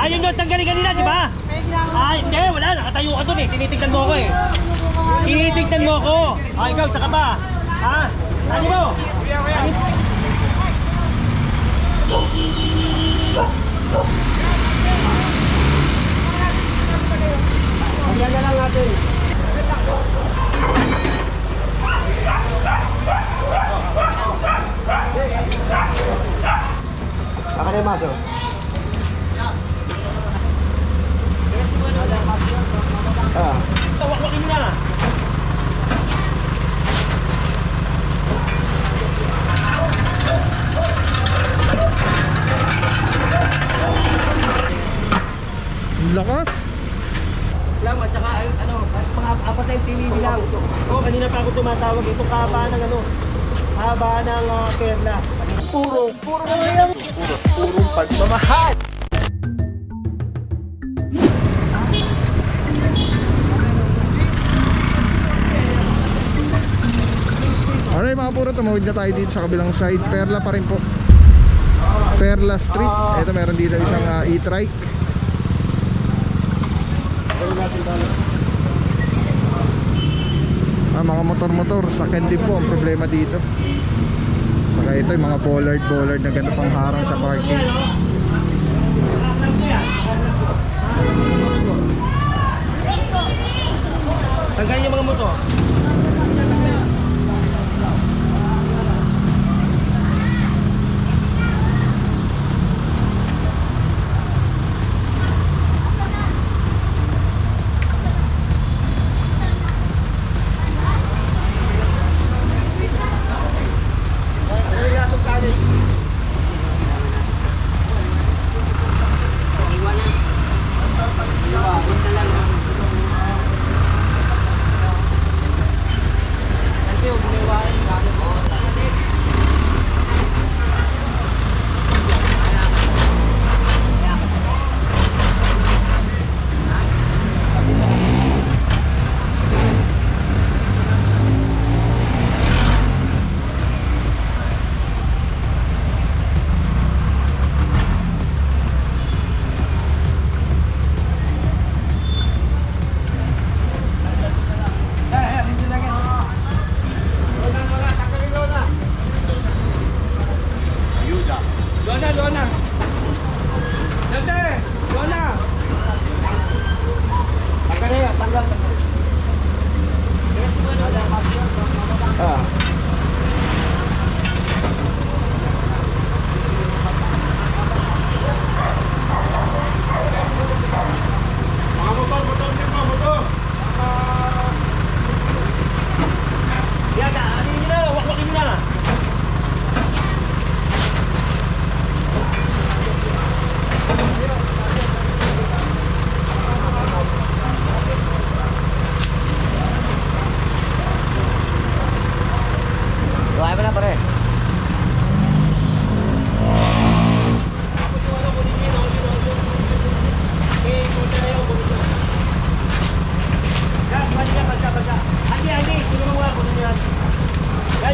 Ayun yung tanggalin kanina, di ba? Ay, hindi, wala. Nakatayo ka dun eh. Tinitignan mo ako eh. Tinitignan mo ako. Ay, ikaw, saka pa. Ha? Ano mo? Ayan na lang natin. Saka na yung maso. Wakwakin mo na. Lakas. Lang at saka ano, mga apat na yung pinili lang. O, kanina pa ako tumatawag. Itong haba ng ano, haba ng perla. Puro pagmamahal. Alright mga puro, tumawid na tayo dito sa kabilang side. Perla pa rin po. Perla Street. Ito meron dito isang e-trike. Mga motor-motor, sakyan din po ang problema dito. Saka ito yung mga bollard na ganda pang harang sa parking. Tanggalin yung mga motor.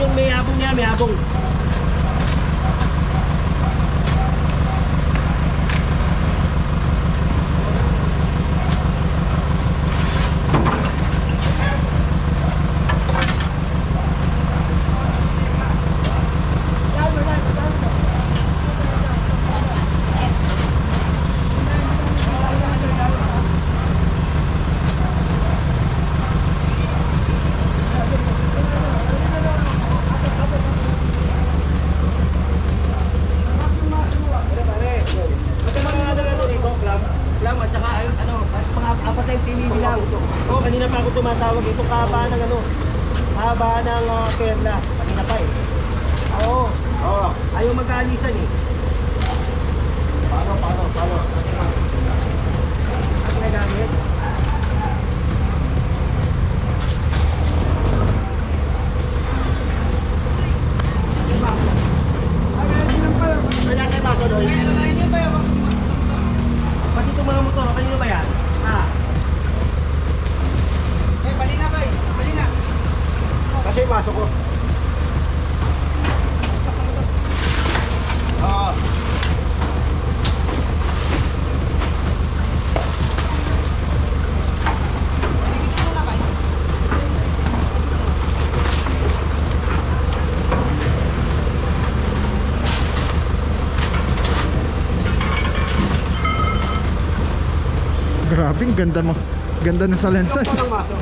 Yung may habong niya, may habong. Oo, kanina pa ako tumatawag. Itong haba ng ano, haba ng perla. Kanina pa eh. Oo. Ayaw mag-aalisan eh. Paano? Ang nagamit? Ay, nasa yung baso doon. Pati itong mga motor, kanino ba yan? Kasi pasok ko. Grabe, ang ganda mo. Ganda na sa lansan. Ito lang maso.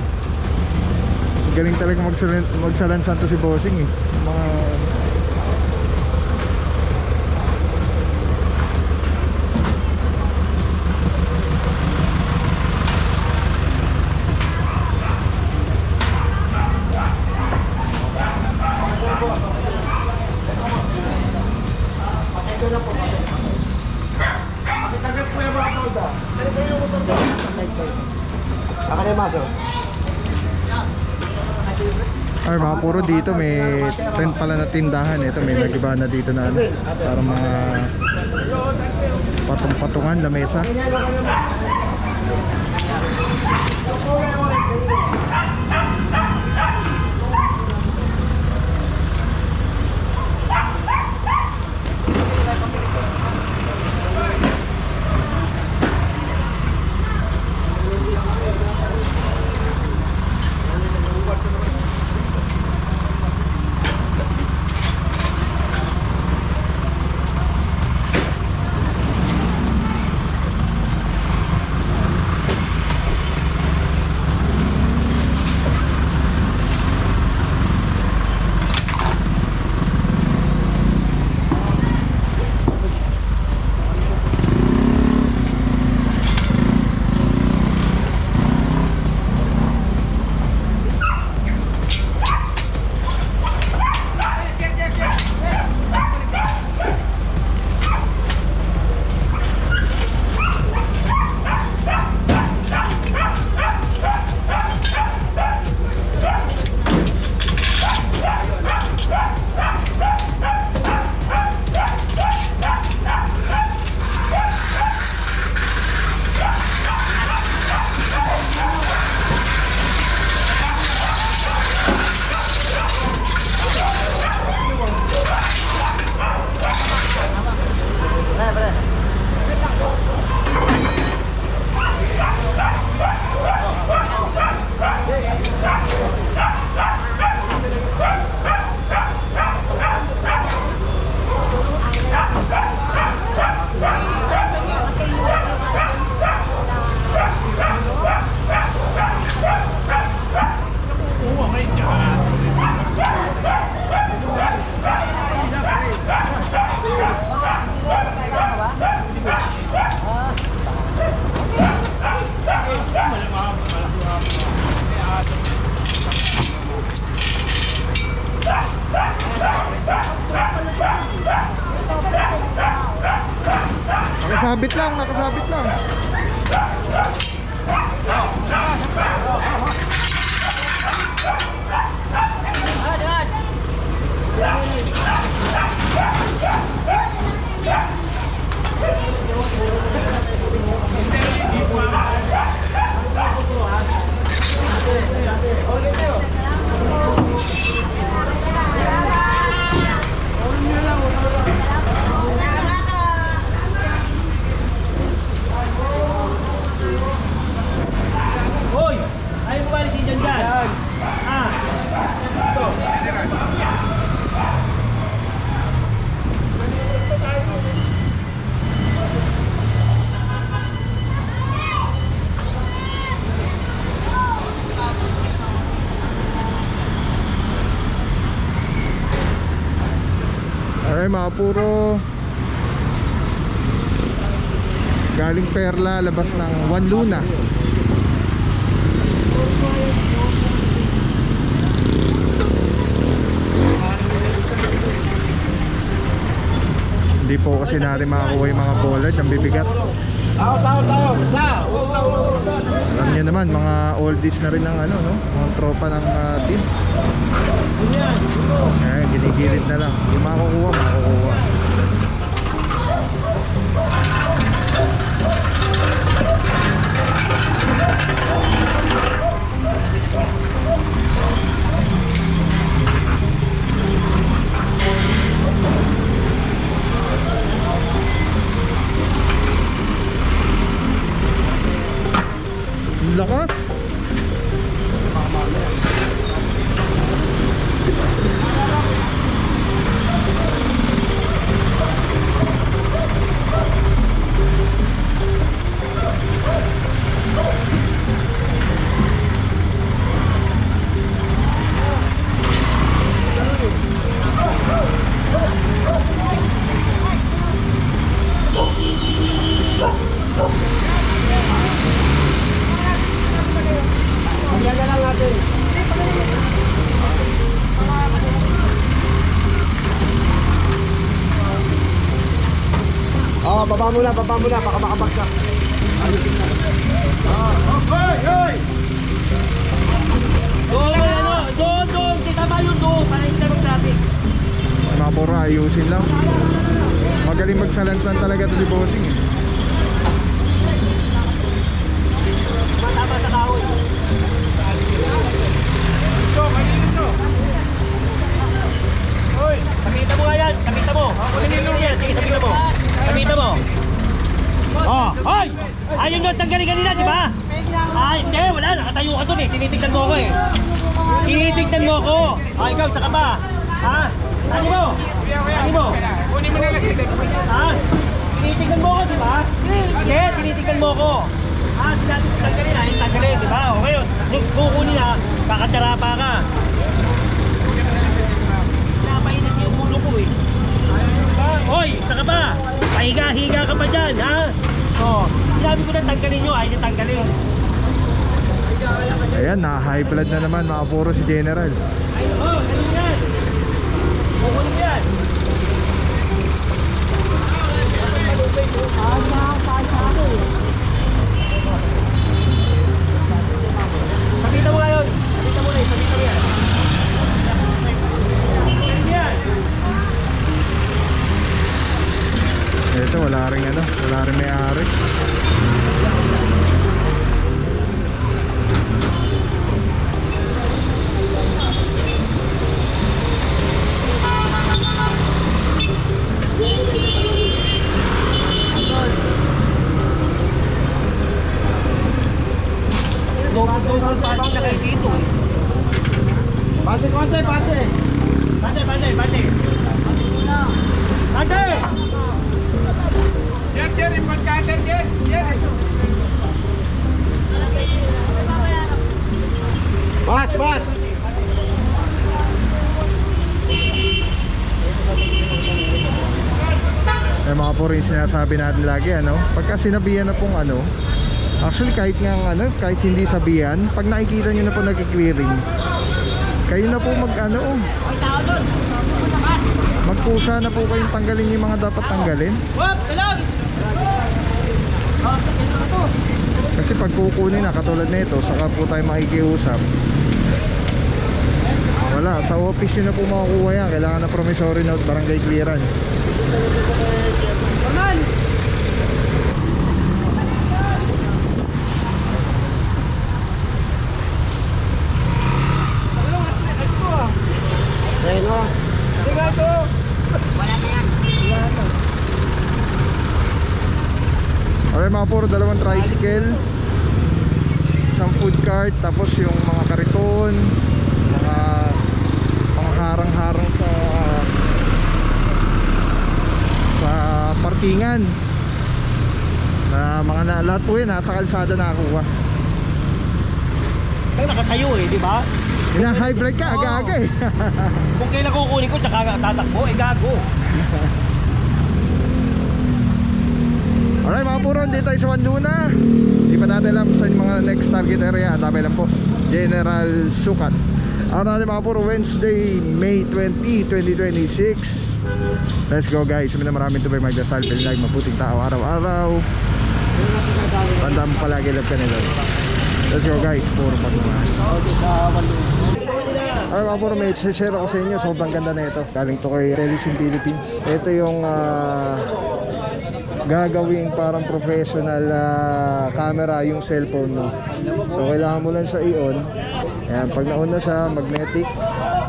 Galing talaga magsalansan to si Bossing eh. Mga Pasensya na po. Pakitagap po yung mga tolda. Sali po yung motor dyan. Side. Ako na yung maso. ay mga puro dito may tent pala na tindahan. Ito may nagiba na dito na ano, para mga patong-patungan lamesa. Nakasabit lang, nakasabit lang. Hoy! Ayaw mo balik dyan dyan. Ah! Ito. Ay mga puro galing Perla, labas ng Juan Luna. Hindi po kasi natin makakuha yung mga bollard, ang bibigat. Tayo. Isa. Alam niyo naman, mga oldies na rin ng ano, no? Mga tropa ng team. Eh, ginigilid na lang. Yung makukuha, makukuha. Lakas. baba mo na, baka makabagsak. Ayusin na. Doon, kita ba yun doon? Para hindi tayo mag-traffic. Mga puro ayusin lang. Magaling magsalansan talaga to si Bossing eh. Tama sa kahoy. Hoy, pakita mo nga yan, pakita mo. Yan, sige, pakita mo. Pakita mo. Oh, hoy! Ayun doon, tanggalin kanina, di ba? Ay, hindi, wala, nakatayo ka doon eh. Tinitignan mo ako eh. Tinitignan mo ako. Ah, ikaw, saka ba? Ha? Ano mo? Ano mo? Kunin mo na lang sila. Ha? Tinitignan mo ako, di ba? Hindi, tinitignan mo ako. Ah, sinabi ko tanggalin na, yung tanggalin, di ba? O ngayon, yung kukunin na, kakatarapa ka. Napainit yung ulo ko eh. Hoy, saka ba? Pahiga-higa ka pa dyan, ha? O, sinabi ko na tanggalin nyo, ayaw nyo tanggalin. Ayan, na-high blood na naman mga puro si General. Ay, ganun yan. Kukunin mo yan. Pakita mo ngayon. Pakita mo na yun. Pakita mo yan. Pakita yan. Ito, wala rin may-ari. Double parking na kayo dito eh. Bate. Bante! Bante! Yan, ipagkater yan. Bas! Eh mga puro yung sinasabi natin lagi ano. Pagka sinabihan na pong ano, actually kahit hindi sabihan, pag nakikita nyo na po nag-clearing, kayo na po magkusa na po kayong tanggalin yung mga dapat tanggalin. Kasi pag kukunin na katulad nito, saka po tayo makikiusap. Wala, sa office yun na po makukuha yan. Kailangan na promissory note, barangay clearance. Okay mga puro, dalawang tricycle, isang food cart, tapos yung mga kariton, mga harang-harang sa parkingan na mga lahat po yun nasa kalsada nakakuha. Kaya nakatayo eh, di ba? High blood ka, aga-aga eh. Kung kailan kukunin ko, tsaka tatakbo, gago. Alright mga puro, dito tayo sa Wanduna. Di pa natin alam sa mga next target area. Tapay lang po, General Sukat. Araw natin mga puro, Wednesday, May 20, 2026. Let's go guys. Sabi na maraming tubay magdasal, pinag mabuting tao araw-araw. Tandaan palagi, love ka nila. Let's go guys, puro patunahan. Ay mga puro, may share ako sa inyo. Sobrang ganda na ito. Galing to kay Telesim Philippines. Ito yung gagawing parang professional camera yung cellphone mo. So kailangan mo lang siya i-on. Ayan, pag na-on na siya, magnetic.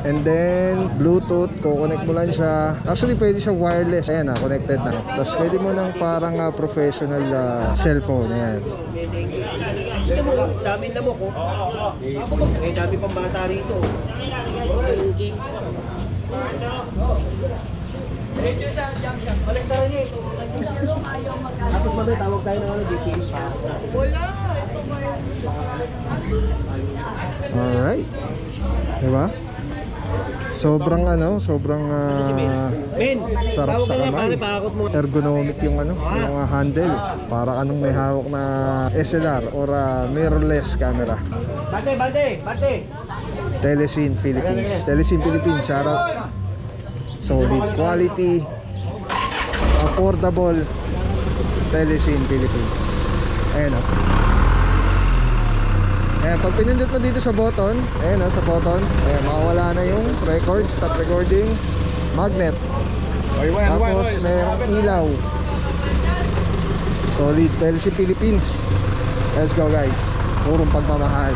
And then Bluetooth, kukonect mo lang siya. Actually pwede siya wireless. Ayan na, connected na. Tapos pwede mo lang parang professional cellphone. Ayan. Dami na mo ko. Eh, dami pang bata rito. Kolektaran niya ito. Tapos mamaya tawag tayo ng DTH. Alright. Diba? Sobrang Men, sarap tawag sa ka nga kamay. pare, pakakot mo. Ergonomic yung yung handle. Para anong may hawak na SLR or mirrorless camera. Bante! Telesim Philippines. Telesim Philippines, shout out. Solid quality, affordable, Telesin Philippines. Ayan o. Ayan, pag pinindot mo dito sa button, ayan o, sa button, ayan, makawala na yung record, stop recording, magnet. Tapos merong ilaw. Solid Telesin Philippines. Let's go guys. Purong pagmamahal.